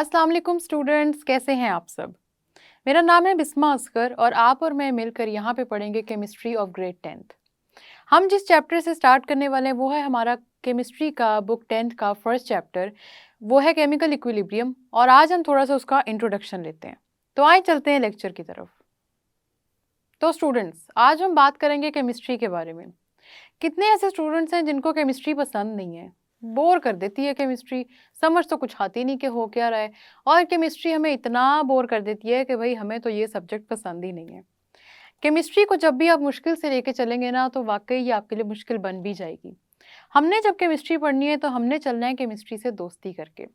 अस्सलाम वालेकुम स्टूडेंट्स, कैसे हैं आप सब। मेरा नाम है बिस्मा अस्कर और आप और मैं मिलकर यहाँ पे पढ़ेंगे केमिस्ट्री ऑफ ग्रेड 10th। हम जिस चैप्टर से स्टार्ट करने वाले हैं वो है हमारा केमिस्ट्री का बुक 10th का फर्स्ट चैप्टर, वो है केमिकल इक्विलिब्रियम। और आज हम थोड़ा सा उसका इंट्रोडक्शन लेते हैं। तो आइए चलते हैं लेक्चर की तरफ। तो स्टूडेंट्स, आज हम बात करेंगे केमिस्ट्री के बारे में। कितने ऐसे स्टूडेंट्स हैं जिनको केमिस्ट्री पसंद नहीं है, बोर कर देती है केमिस्ट्री, समझ तो कुछ आती नहीं कि हो क्या रहा है। और केमिस्ट्री हमें इतना बोर कर देती है कि भाई हमें तो ये सब्जेक्ट पसंद ही नहीं है। केमिस्ट्री को जब भी आप मुश्किल से लेके चलेंगे ना तो वाकई ये आपके लिए मुश्किल बन भी जाएगी। हमने जब केमिस्ट्री पढ़नी है तो हमने चलना है केमिस्ट्री से दोस्ती करके।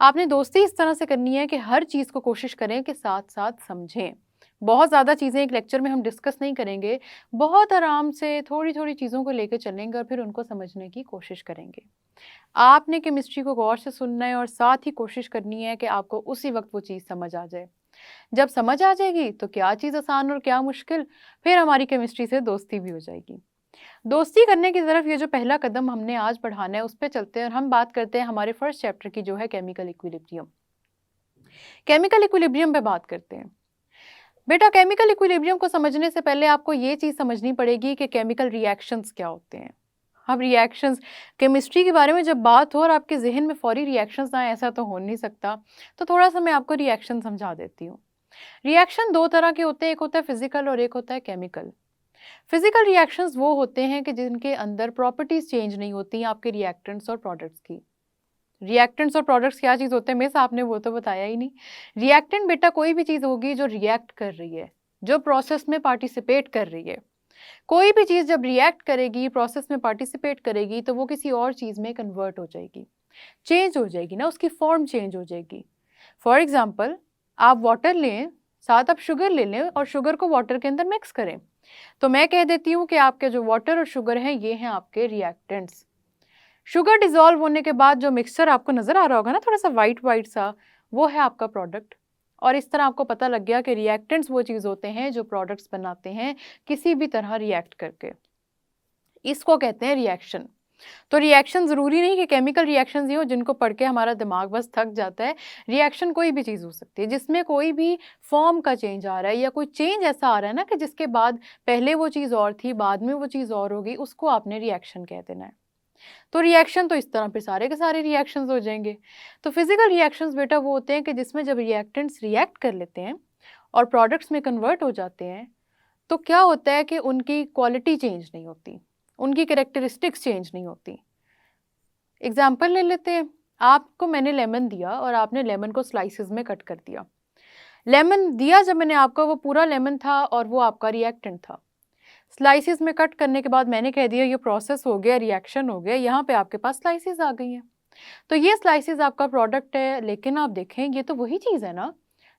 आपने दोस्ती इस तरह से करनी है कि हर चीज़ को कोशिश करें कि साथ साथ समझें। बहुत ज़्यादा चीज़ें एक लेक्चर में हम डिस्कस नहीं करेंगे, बहुत आराम से थोड़ी थोड़ी चीज़ों को लेकर चलेंगे और फिर उनको समझने की कोशिश करेंगे। आपने केमिस्ट्री को गौर से सुनना है और साथ ही कोशिश करनी है कि आपको उसी वक्त वो चीज़ समझ आ जाए। जब समझ आ जाएगी तो क्या चीज़ आसान और क्या मुश्किल, फिर हमारी केमिस्ट्री से दोस्ती भी हो जाएगी। दोस्ती करने की तरफ ये जो पहला कदम हमने आज पढ़ाना है उस पर चलते हैं और हम बात करते हैं हमारे फर्स्ट चैप्टर की, जो है केमिकल इक्विलिब्रियम। केमिकल इक्विलिब्रियम पे बात करते हैं। बेटा, केमिकल इक्विलिब्रियम को समझने से पहले आपको ये चीज़ समझनी पड़ेगी कि केमिकल रिएक्शंस क्या होते हैं। अब रिएक्शंस, केमिस्ट्री के बारे में जब बात हो और आपके जहन में फौरी रिएक्शंस आए, ऐसा तो हो नहीं सकता। तो थोड़ा सा मैं आपको रिएक्शन समझा देती हूँ। रिएक्शन दो तरह के होते हैं, एक होता है फिजिकल और एक होता है केमिकल। फिजिकल रिएक्शंस वो होते हैं कि जिनके अंदर प्रॉपर्टीज चेंज नहीं होती आपके रिएक्टेंट्स और प्रोडक्ट्स की। रिएक्टेंट्स और प्रोडक्ट्स क्या चीज़ होते हैं मिस, आपने वो तो बताया ही नहीं। रिएक्टेंट बेटा कोई भी चीज़ होगी जो रिएक्ट कर रही है, जो प्रोसेस में पार्टिसिपेट कर रही है। कोई भी चीज़ जब रिएक्ट करेगी, प्रोसेस में पार्टिसिपेट करेगी, तो वो किसी और चीज़ में कन्वर्ट हो जाएगी, चेंज हो जाएगी ना, उसकी फॉर्म चेंज हो जाएगी। फॉर एग्जाम्पल, आप वाटर लें, साथ आप शुगर ले लें और शुगर को वाटर के अंदर मिक्स करें, तो मैं कह देती हूँ कि आपके जो वाटर और शुगर हैं ये हैं आपके रिएक्टेंट्स। शुगर डिजोल्व होने के बाद जो मिक्सचर आपको नजर आ रहा होगा ना, थोड़ा सा वाइट वाइट सा, वो है आपका प्रोडक्ट। और इस तरह आपको पता लग गया कि रिएक्टेंट्स वो चीज़ होते हैं जो प्रोडक्ट्स बनाते हैं किसी भी तरह रिएक्ट करके। इसको कहते हैं रिएक्शन। तो रिएक्शन ज़रूरी नहीं कि केमिकल रिएक्शंस ही हो जिनको पढ़ के हमारा दिमाग बस थक जाता है। रिएक्शन कोई भी चीज़ हो सकती है जिसमें कोई भी फॉर्म का चेंज आ रहा है या कोई चेंज ऐसा आ रहा है ना कि जिसके बाद पहले वो चीज़ और थी, बाद में वो चीज़ और होगी, उसको आपने रिएक्शन कह देना है। तो रिएक्शन तो इस तरह पे सारे के सारे रिएक्शंस हो जाएंगे। तो फिजिकल रिएक्शंस बेटा वो होते हैं कि जिसमें जब रिएक्टेंट्स रिएक्ट कर लेते हैं और प्रोडक्ट्स में कन्वर्ट हो जाते हैं, तो क्या होता है कि उनकी क्वालिटी चेंज नहीं होती, उनकी कैरेक्टरिस्टिक्स चेंज नहीं होती। एग्जाम्पल ले लेते हैं। आपको मैंने लेमन दिया और आपने लेमन को स्लाइसेस में कट कर दिया। लेमन दिया जब मैंने आपको, वो पूरा लेमन था और वो आपका रिएक्टेंट था। स्लाइसिस में कट करने के बाद मैंने कह दिया ये प्रोसेस हो गया, रिएक्शन हो गया, यहाँ पे आपके पास स्लाइसिस आ गई हैं। तो ये स्लाइसिस आपका प्रोडक्ट है, लेकिन आप देखें ये तो वही चीज़ है ना,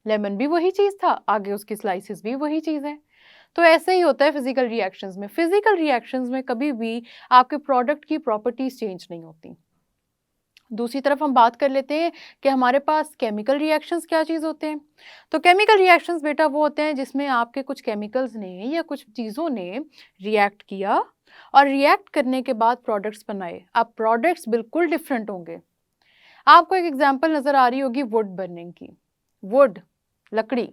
लेमन भी वही चीज़ था, आगे उसकी स्लाइसिस भी वही चीज़ है। तो ऐसे ही होता है फिजिकल रिएक्शंस में। फिजिकल रिएक्शंस में कभी भी आपके प्रोडक्ट की प्रॉपर्टीज चेंज नहीं होती। दूसरी तरफ हम बात कर लेते हैं कि हमारे पास केमिकल रिएक्शंस क्या चीज़ होते हैं। तो केमिकल रिएक्शंस बेटा वो होते हैं जिसमें आपके कुछ केमिकल्स ने या कुछ चीज़ों ने रिएक्ट किया और रिएक्ट करने के बाद प्रोडक्ट्स बनाए। अब प्रोडक्ट्स बिल्कुल डिफरेंट होंगे। आपको एक एग्जांपल नज़र आ रही होगी वुड बर्निंग की। वुड, लकड़ी,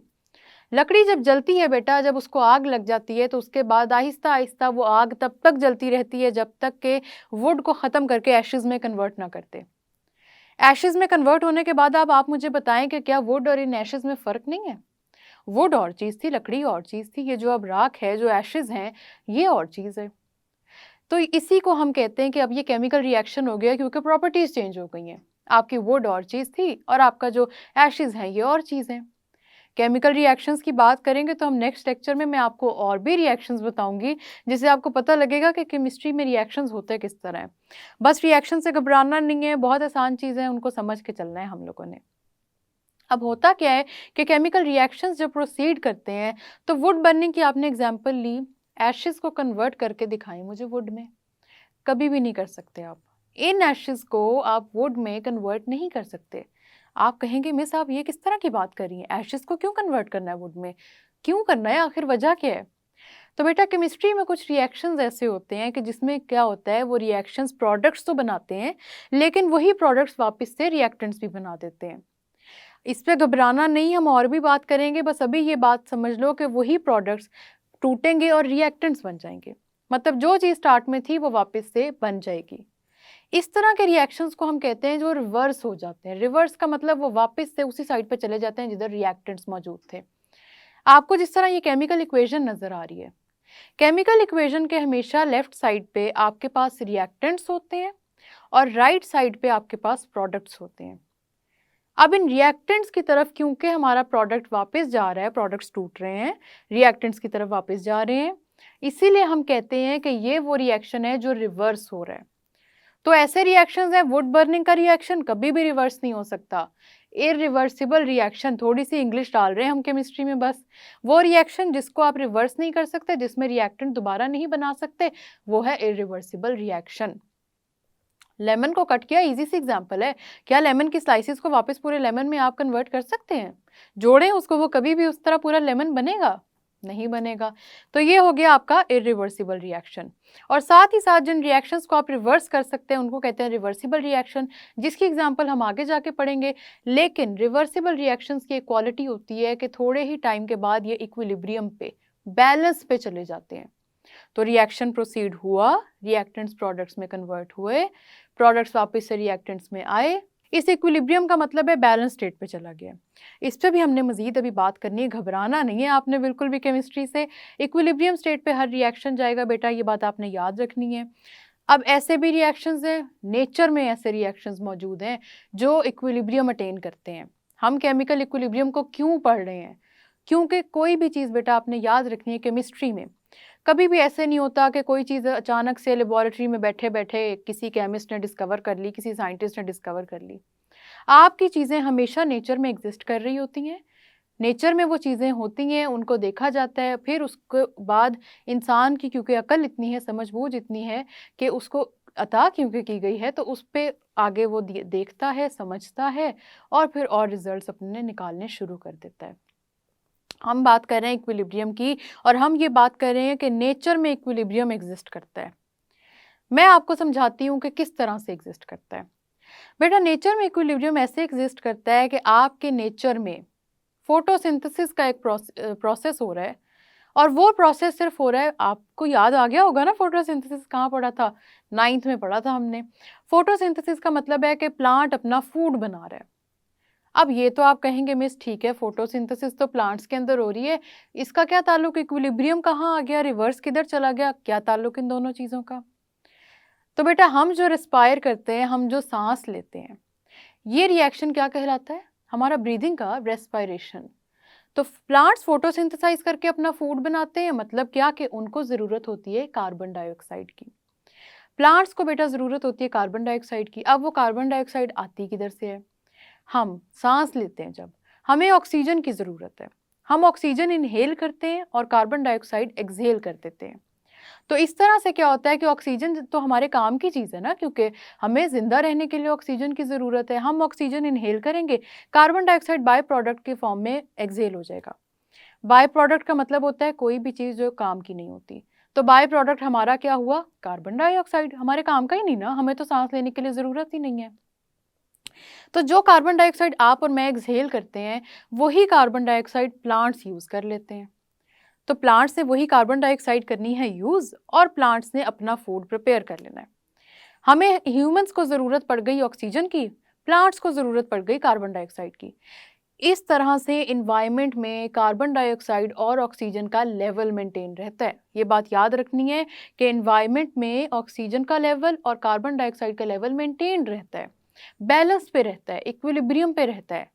लकड़ी जब जलती है बेटा, जब उसको आग लग जाती है तो उसके बाद आहिस्ता आहिस्ता वो आग तब तक जलती रहती है जब तक कि वुड को ख़त्म करके एशेज़ में कन्वर्ट ना करते। एशेज़ में कन्वर्ट होने के बाद अब आप मुझे बताएं कि क्या वुड और इन एशेज़ में फ़र्क नहीं है। वुड और चीज़ थी, लकड़ी और चीज़ थी, ये जो अब राख है, जो एशेज़ हैं, ये और चीज़ है। तो इसी को हम कहते हैं कि अब ये केमिकल रिएक्शन हो गया क्योंकि प्रॉपर्टीज़ चेंज हो गई हैं। आपकी वुड और चीज़ थी और आपका जो एशेज़ हैं ये और चीज़ है। केमिकल रिएक्शंस की बात करेंगे तो हम नेक्स्ट लेक्चर में मैं आपको और भी रिएक्शंस बताऊंगी, जिससे आपको पता लगेगा कि केमिस्ट्री में रिएक्शंस होते किस तरह हैं। बस रिएक्शन से घबराना नहीं है, बहुत आसान चीज़ें हैं, उनको समझ के चलना है हम लोगों ने। अब होता क्या है कि केमिकल रिएक्शंस जब प्रोसीड करते हैं तो वुड बर्निंग की आपने एग्जाम्पल ली, एशेज़ को कन्वर्ट करके दिखाएं मुझे वुड में, कभी भी नहीं कर सकते आप। इन एशेज़ को आप वुड में कन्वर्ट नहीं कर सकते। आप कहेंगे मिस आप ये किस तरह की बात कर रही हैं, एशेज़ को क्यों कन्वर्ट करना है वुड में, क्यों करना है, आखिर वजह क्या है। तो बेटा केमिस्ट्री में कुछ रिएक्शंस ऐसे होते हैं कि जिसमें क्या होता है, वो रिएक्शंस प्रोडक्ट्स तो बनाते हैं लेकिन वही प्रोडक्ट्स वापस से रिएक्टेंट्स भी बना देते हैं। इस पे घबराना नहीं, हम और भी बात करेंगे, बस अभी ये बात समझ लो कि वही प्रोडक्ट्स टूटेंगे और रिएक्टेंट्स बन जाएंगे। मतलब जो चीज़ स्टार्ट में थी वो वापस से बन जाएगी। इस तरह के रिएक्शंस को हम कहते हैं जो रिवर्स हो जाते हैं। रिवर्स का मतलब वो वापस से उसी साइड पे चले जाते हैं जिधर रिएक्टेंट्स मौजूद थे। आपको जिस तरह ये केमिकल इक्वेशन नज़र आ रही है, केमिकल इक्वेशन के हमेशा लेफ्ट साइड पे आपके पास रिएक्टेंट्स होते हैं और राइट साइड पे आपके पास प्रोडक्ट्स होते हैं। अब इन रिएक्टेंट्स की तरफ क्योंकि हमारा प्रोडक्ट वापस जा रहा है, प्रोडक्ट्स टूट रहे हैं, रिएक्टेंट्स की तरफ वापस जा रहे हैं, इसीलिए हम कहते हैं कि ये वो रिएक्शन है जो रिवर्स हो रहा है। तो ऐसे रिएक्शंस हैं, वुड बर्निंग का रिएक्शन कभी भी रिवर्स नहीं हो सकता। इरिवर्सिबल रिएक्शन, थोड़ी सी इंग्लिश डाल रहे हैं हम केमिस्ट्री में बस। वो रिएक्शन जिसको आप रिवर्स नहीं कर सकते, जिसमें रिएक्टेंट दोबारा नहीं बना सकते, वो है इरिवर्सिबल रिएक्शन। लेमन को कट किया, इजी सी एग्जांपल है। क्या लेमन की स्लाइसिस को वापस पूरे लेमन में आप कन्वर्ट कर सकते हैं? जोड़ें उसको, वो कभी भी उस तरह पूरा लेमन बनेगा? नहीं बनेगा। तो ये हो गया आपका इरिवर्सिबल रिएक्शन। और साथ ही साथ जिन रिएक्शंस को आप रिवर्स कर सकते हैं उनको कहते हैं रिवर्सिबल रिएक्शन, जिसकी एग्जांपल हम आगे जाके पढ़ेंगे। लेकिन रिवर्सिबल रिएक्शंस की एक क्वालिटी होती है कि थोड़े ही टाइम के बाद ये इक्विलिब्रियम पे, बैलेंस पे चले जाते हैं। तो रिएक्शन प्रोसीड हुआ, रिएक्टेंट्स प्रोडक्ट्स में कन्वर्ट हुए, प्रोडक्ट्स वापस से रिएक्टेंट्स में आए। इस इक्विलिब्रियम का मतलब है बैलेंस स्टेट पे चला गया। इस पे भी हमने मजीद अभी बात करनी है, घबराना नहीं है आपने बिल्कुल भी केमिस्ट्री से। इक्विलिब्रियम स्टेट पे हर रिएक्शन जाएगा बेटा, ये बात आपने याद रखनी है। अब ऐसे भी रिएक्शंस हैं, नेचर में ऐसे रिएक्शंस मौजूद हैं जो इक्विलिब्रियम अटेन करते हैं। हम केमिकल इक्विलिब्रियम को क्यों पढ़ रहे हैं? क्योंकि कोई भी चीज़ बेटा आपने याद रखनी है केमिस्ट्री में, कभी भी ऐसे नहीं होता कि कोई चीज़ अचानक से लेबोरेटरी में बैठे बैठे किसी केमिस्ट ने डिस्कवर कर ली, किसी साइंटिस्ट ने डिस्कवर कर ली। आपकी चीज़ें हमेशा नेचर में एग्जिस्ट कर रही होती हैं, नेचर में वो चीज़ें होती हैं, उनको देखा जाता है, फिर उसके बाद इंसान की क्योंकि अकल इतनी है, समझबूझ इतनी है कि उसको अता क्योंकि की गई है, तो उस पर आगे वो देखता है, समझता है और फिर और रिजल्ट्स अपने निकालने शुरू कर देता है। हम बात कर रहे हैं इक्विलिब्रियम की, और हम ये बात कर रहे हैं कि नेचर में इक्विलिब्रियम एग्जिस्ट करता है। मैं आपको समझाती हूँ कि किस तरह से एग्जिस्ट करता है। बेटा नेचर में इक्विलिब्रियम ऐसे एग्जिस्ट करता है कि आपके नेचर में फोटोसिंथेसिस का एक प्रोसेस हो रहा है, और वो प्रोसेस सिर्फ हो रहा है, आपको याद आ गया होगा ना फोटोसिंथेसिस कहाँ पढ़ा था? 9th में पढ़ा था हमने। फोटोसिंथेसिस का मतलब है कि प्लांट अपना फूड बना रहा है। अब ये तो आप कहेंगे मिस ठीक है, फोटोसिंथेसिस तो प्लांट्स के अंदर हो रही है, इसका क्या ताल्लुक, इक्विलिब्रियम कहाँ आ गया, रिवर्स किधर चला गया, क्या ताल्लुक इन दोनों चीज़ों का? तो बेटा हम जो रिस्पायर करते हैं, हम जो सांस लेते हैं, ये रिएक्शन क्या कहलाता है? हमारा ब्रीदिंग का रेस्पायरेशन। तो प्लांट्स फोटोसिंथेसाइज करके अपना फूड बनाते हैं, मतलब क्या कि उनको ज़रूरत होती है कार्बन डाइऑक्साइड की। प्लांट्स को बेटा ज़रूरत होती है कार्बन डाइऑक्साइड की। अब वो कार्बन डाइऑक्साइड आती किधर से है? हम सांस लेते हैं जब, हमें ऑक्सीजन की ज़रूरत है, हम ऑक्सीजन इनहेल करते हैं और कार्बन डाइऑक्साइड एक्सहेल कर देते हैं। तो इस तरह से क्या होता है कि ऑक्सीजन तो हमारे काम की चीज़ है ना, क्योंकि हमें ज़िंदा रहने के लिए ऑक्सीजन की ज़रूरत है। हम ऑक्सीजन इनहेल करेंगे, कार्बन डाइऑक्साइड बाय प्रोडक्ट के फॉर्म में एक्सहेल हो जाएगा। बाय प्रोडक्ट का मतलब होता है कोई भी चीज़ जो काम की नहीं होती। तो बाय प्रोडक्ट हमारा क्या हुआ? Carbon dioxide. हमारे काम का ही नहीं ना, हमें तो सांस लेने के लिए ज़रूरत ही नहीं है। तो जो कार्बन डाइऑक्साइड आप और मैं एक्सहेल करते हैं, वही कार्बन डाइऑक्साइड प्लांट्स यूज़ कर लेते हैं। तो प्लांट्स ने वही कार्बन डाइऑक्साइड करनी है यूज़, और प्लांट्स ने अपना फूड प्रिपेयर कर लेना है। हमें ह्यूमंस को ज़रूरत पड़ गई ऑक्सीजन की, प्लांट्स को ज़रूरत पड़ गई कार्बन डाइऑक्साइड की। इस तरह से इन्वायरमेंट में कार्बन डाइऑक्साइड और ऑक्सीजन का लेवल मेंटेन रहता है। ये बात याद रखनी है कि इन्वायरमेंट में ऑक्सीजन का लेवल और कार्बन डाइऑक्साइड का लेवल मेंटेन रहता है, बैलेंस पे रहता है, इक्विलिब्रियम पे रहता है।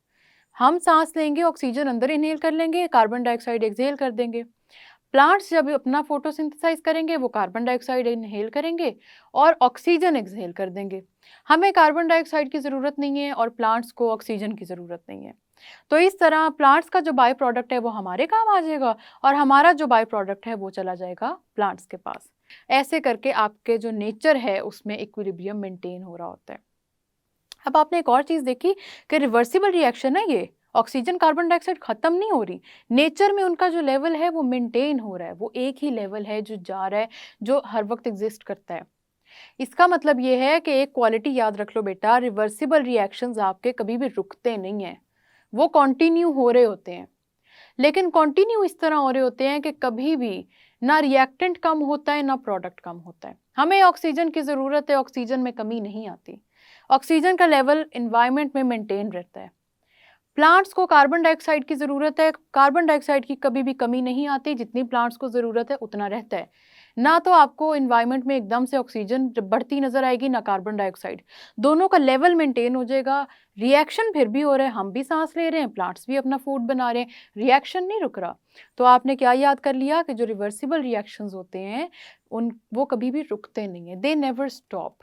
हम सांस लेंगे, ऑक्सीजन अंदर इनहेल कर लेंगे, कार्बन डाइऑक्साइड एक्सहेल कर देंगे। प्लांट्स जब अपना फोटोसिंथेसाइज करेंगे, वो कार्बन डाइऑक्साइड इनहेल करेंगे और ऑक्सीजन एक्सहेल कर देंगे। हमें कार्बन डाइऑक्साइड की ज़रूरत नहीं है और प्लांट्स को ऑक्सीजन की ज़रूरत नहीं है। तो इस तरह प्लांट्स का जो बाय प्रोडक्ट है वो हमारे काम आ जाएगा, और हमारा जो बाय प्रोडक्ट है वो चला जाएगा प्लांट्स के पास। ऐसे करके आपके जो नेचर है उसमें इक्विलिब्रियम मेंटेन हो रहा होता है। अब आपने एक और चीज़ देखी कि रिवर्सिबल रिएक्शन है ये, ऑक्सीजन कार्बन डाइऑक्साइड खत्म नहीं हो रही, नेचर में उनका जो लेवल है वो मेंटेन हो रहा है, वो एक ही लेवल है जो जा रहा है, जो हर वक्त एग्जिस्ट करता है। इसका मतलब ये है कि एक क्वालिटी याद रख लो बेटा, रिवर्सिबल रिएक्शंस आपके कभी भी रुकते नहीं हैं। वो कंटिन्यू हो रहे होते हैं, लेकिन कंटिन्यू इस तरह हो रहे होते हैं कि कभी भी ना रिएक्टेंट कम होता है ना प्रोडक्ट कम होता है। हमें ऑक्सीजन की ज़रूरत है, ऑक्सीजन में कमी नहीं आती, ऑक्सीजन का लेवल इन्वायरमेंट में मेंटेन रहता है। प्लांट्स को कार्बन डाइऑक्साइड की ज़रूरत है, कार्बन डाइऑक्साइड की कभी भी कमी नहीं आती, जितनी प्लांट्स को ज़रूरत है उतना रहता है। ना तो आपको इन्वायरमेंट में एकदम से ऑक्सीजन बढ़ती नज़र आएगी ना कार्बन डाइऑक्साइड, दोनों का लेवल मेंटेन हो जाएगा। रिएक्शन फिर भी हो रहा है, हम भी सांस ले रहे हैं, प्लांट्स भी अपना फूड बना रहे हैं, रिएक्शन नहीं रुक रहा। तो आपने क्या याद कर लिया कि जो रिवर्सिबल रिएक्शंस होते हैं वो कभी भी रुकते नहीं हैं, दे नेवर स्टॉप,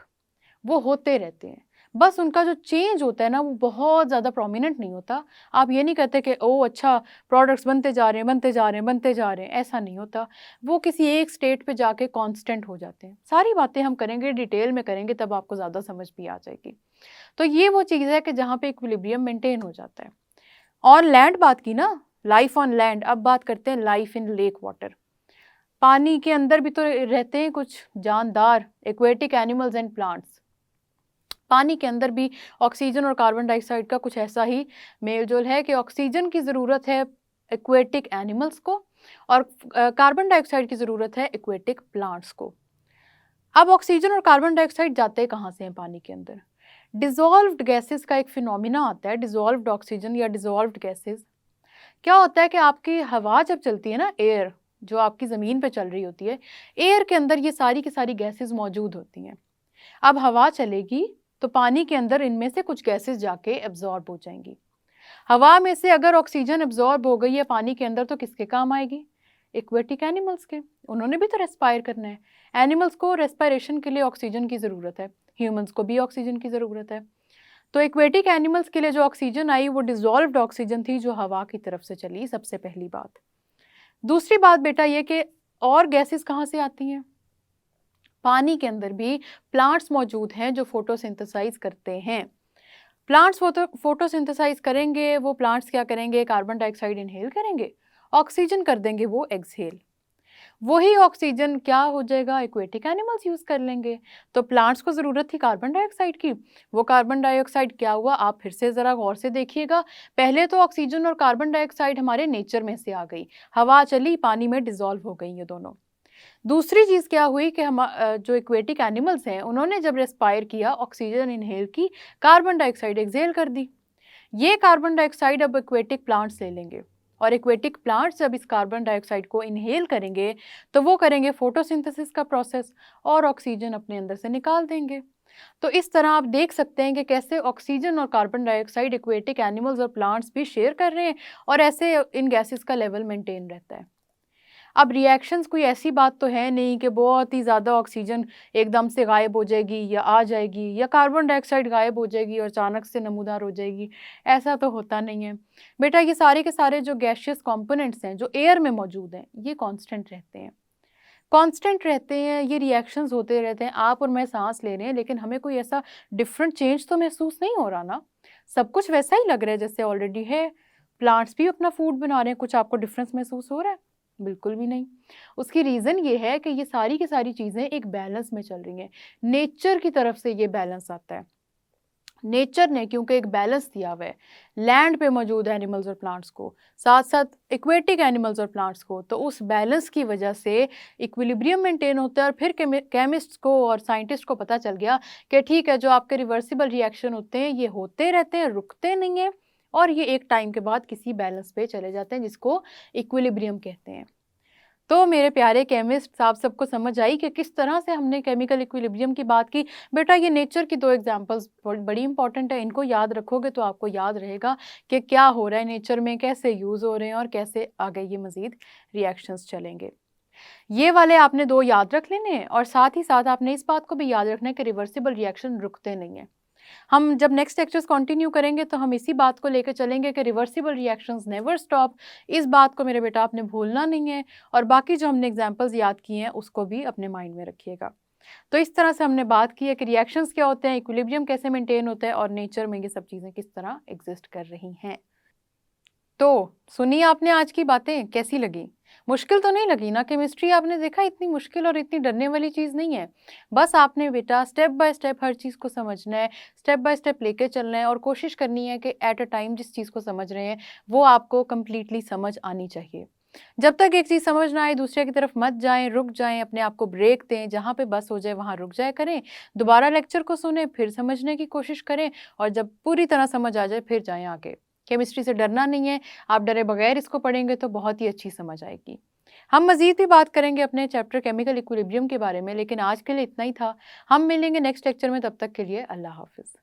वो होते रहते हैं। बस उनका जो चेंज होता है ना वो बहुत ज़्यादा प्रोमिनेंट नहीं होता। आप ये नहीं कहते कि ओह अच्छा प्रोडक्ट्स बनते जा रहे हैं, बनते जा रहे हैं, बनते जा रहे हैं, ऐसा नहीं होता। वो किसी एक स्टेट पे जाके कांस्टेंट हो जाते हैं। सारी बातें हम करेंगे, डिटेल में करेंगे, तब आपको ज़्यादा समझ भी आ जाएगी। तो ये वो चीज़ है कि जहाँ पे इक्विलिब्रियम मेंटेन हो जाता है। ऑन लैंड बात की ना, लाइफ ऑन लैंड, अब बात करते हैं लाइफ इन लेक वाटर। पानी के अंदर भी तो रहते हैं कुछ जानदार एक्वेटिक एनिमल्स एंड प्लांट्स। पानी के अंदर भी ऑक्सीजन और कार्बन डाइऑक्साइड का कुछ ऐसा ही मेलजोल है कि ऑक्सीजन की ज़रूरत है एक्वेटिक एनिमल्स को और कार्बन डाइऑक्साइड की ज़रूरत है एक्वेटिक प्लांट्स को। अब ऑक्सीजन और कार्बन डाइऑक्साइड जाते कहाँ से हैं पानी के अंदर? डिजॉल्व्ड गैसेस का एक फिनोमिना आता है, डिजॉल्व्ड ऑक्सीजन या डिजॉल्व्ड गैसेस। क्या होता है कि आपकी हवा जब चलती है ना, एयर जो आपकी ज़मीन पे चल रही होती है, एयर के अंदर ये सारी की सारी गैसेस मौजूद होती हैं। अब हवा चलेगी तो पानी के अंदर इनमें से कुछ गैसेस जाके एब्जॉर्ब हो जाएंगी। हवा में से अगर ऑक्सीजन एब्जॉर्ब हो गई है पानी के अंदर तो किसके काम आएगी? एक्वेटिक एनिमल्स के। उन्होंने भी तो रेस्पायर करना है। एनिमल्स को रेस्पायरेशन के लिए ऑक्सीजन की ज़रूरत है, ह्यूमंस को भी ऑक्सीजन की ज़रूरत है। तो एक्वेटिक एनिमल्स के लिए जो ऑक्सीजन आई वो डिजॉल्व्ड ऑक्सीजन थी जो हवा की तरफ से चली, सबसे पहली बात। दूसरी बात बेटा ये कि और गैसेस कहाँ से आती हैं? पानी के अंदर भी प्लांट्स मौजूद हैं जो फोटोसिंथेसाइज करते हैं। प्लांट्स फोटोसिंथेसाइज करेंगे, वो प्लांट्स क्या करेंगे? कार्बन डाइऑक्साइड इनहेल करेंगे, ऑक्सीजन कर देंगे वो एक्सहेल। वही ऑक्सीजन क्या हो जाएगा? एक्वेटिक एनिमल्स यूज़ कर लेंगे। तो प्लांट्स को ज़रूरत थी कार्बन डाइऑक्साइड की, वो कार्बन डाइऑक्साइड क्या हुआ? आप फिर से ज़रा गौर से देखिएगा। पहले तो ऑक्सीजन और कार्बन डाइऑक्साइड हमारे नेचर में से आ गई, हवा चली, पानी में डिज़ोल्व हो गई ये दोनों। दूसरी चीज़ क्या हुई कि हम जो एक्वेटिक एनिमल्स हैं उन्होंने जब रेस्पायर किया, ऑक्सीजन इनहेल की, कार्बन डाइऑक्साइड एक्सहेल कर दी। ये कार्बन डाइऑक्साइड अब एक्वेटिक प्लांट्स ले लेंगे और एक्वेटिक प्लांट्स जब इस कार्बन डाइऑक्साइड को इनहेल करेंगे तो वो करेंगे फोटोसिंथेसिस का प्रोसेस और ऑक्सीजन अपने अंदर से निकाल देंगे। तो इस तरह आप देख सकते हैं कि कैसे ऑक्सीजन और कार्बन डाइऑक्साइड एक्वेटिक एनिमल्स और प्लांट्स भी शेयर कर रहे हैं और ऐसे इन गैसेस का लेवल मेंटेन रहता है। अब रिएक्शंस कोई ऐसी बात तो है नहीं कि बहुत ही ज़्यादा ऑक्सीजन एकदम से गायब हो जाएगी या आ जाएगी या कार्बन डाइऑक्साइड गायब हो जाएगी और अचानक से नमूदार हो जाएगी, ऐसा तो होता नहीं है बेटा। ये सारे के सारे जो गैसियस कंपोनेंट्स हैं जो एयर में मौजूद हैं ये कांस्टेंट रहते हैं, कांस्टेंट रहते हैं। ये रिएक्शंस होते रहते हैं, आप और मैं सांस ले रहे हैं लेकिन हमें कोई ऐसा डिफरेंट चेंज तो महसूस नहीं हो रहा ना, सब कुछ वैसा ही लग रहा है जैसे ऑलरेडी है। प्लांट्स भी अपना फूड बना रहे हैं, कुछ आपको डिफरेंस महसूस हो रहा है? बिल्कुल भी नहीं। उसकी रीज़न ये है कि ये सारी की सारी चीज़ें एक बैलेंस में चल रही हैं, नेचर की तरफ से ये बैलेंस आता है। नेचर ने क्योंकि एक बैलेंस दिया हुआ है लैंड पे मौजूद एनिमल्स और प्लांट्स को, साथ साथ इक्वेटिक एनिमल्स और प्लांट्स को, तो उस बैलेंस की वजह से इक्विलिब्रियम मेंटेन होता है। और फिर केमिस्ट को और साइंटिस्ट को पता चल गया कि ठीक है, जो आपके रिवर्सिबल रिएक्शन होते हैं ये होते रहते हैं, रुकते नहीं हैं और ये एक टाइम के बाद किसी बैलेंस पे चले जाते हैं जिसको इक्विलिब्रियम कहते हैं। तो मेरे प्यारे केमिस्ट आप सबको समझ आई कि किस तरह से हमने केमिकल इक्विलिब्रियम की बात की। बेटा ये नेचर की दो एग्जांपल्स बड़ी इंपॉर्टेंट है, इनको याद रखोगे तो आपको याद रहेगा कि क्या हो रहा है नेचर में, कैसे यूज़ हो रहे हैं और कैसे आगे ये मज़ीद रिएक्शंस चलेंगे। ये वाले आपने दो याद रख लेने हैं और साथ ही साथ आपने इस बात को भी याद रखना है कि रिवर्सिबल रिएक्शन रुकते नहीं हैं। हम जब नेक्स्ट लेक्चर्स कंटिन्यू करेंगे तो हम इसी बात को लेकर चलेंगे कि रिवर्सिबल रिएक्शंस नेवर स्टॉप। इस बात को मेरे बेटा आपने भूलना नहीं है और बाकी जो हमने एग्जांपल्स याद किए हैं उसको भी अपने माइंड में रखिएगा। तो इस तरह से हमने बात की है कि रिएक्शंस क्या होते हैं, इक्विलिब्रियम कैसे मेंटेन होता है और नेचर में ये सब चीज़ें किस तरह एग्जिस्ट कर रही हैं। तो सुनिए आपने आज की बातें कैसी लगी? मुश्किल तो नहीं लगी ना? केमिस्ट्री आपने देखा इतनी मुश्किल और इतनी डरने वाली चीज़ नहीं है। बस आपने बेटा स्टेप बाय स्टेप हर चीज़ को समझना है, स्टेप बाय स्टेप लेके चलना है और कोशिश करनी है कि एट अ टाइम जिस चीज़ को समझ रहे हैं, वो आपको कंप्लीटली समझ आनी चाहिए। जब तक एक चीज़ समझ ना आए दूसरे की तरफ मत जाएँ, रुक जाएँ, अपने आप को ब्रेक दें, जहाँ पे बस हो जाए वहाँ रुक जाया करें। दोबारा लेक्चर को सुनें, फिर समझने की कोशिश करें और जब पूरी तरह समझ आ जाए फिर जाएँ आगे। केमिस्ट्री से डरना नहीं है, आप डरे बगैर इसको पढ़ेंगे तो बहुत ही अच्छी समझ आएगी। हम मज़ीद भी बात करेंगे अपने चैप्टर केमिकल इक्विलिब्रियम के बारे में, लेकिन आज के लिए इतना ही था। हम मिलेंगे नेक्स्ट लेक्चर में, तब तक के लिए अल्लाह हाफ़िज़।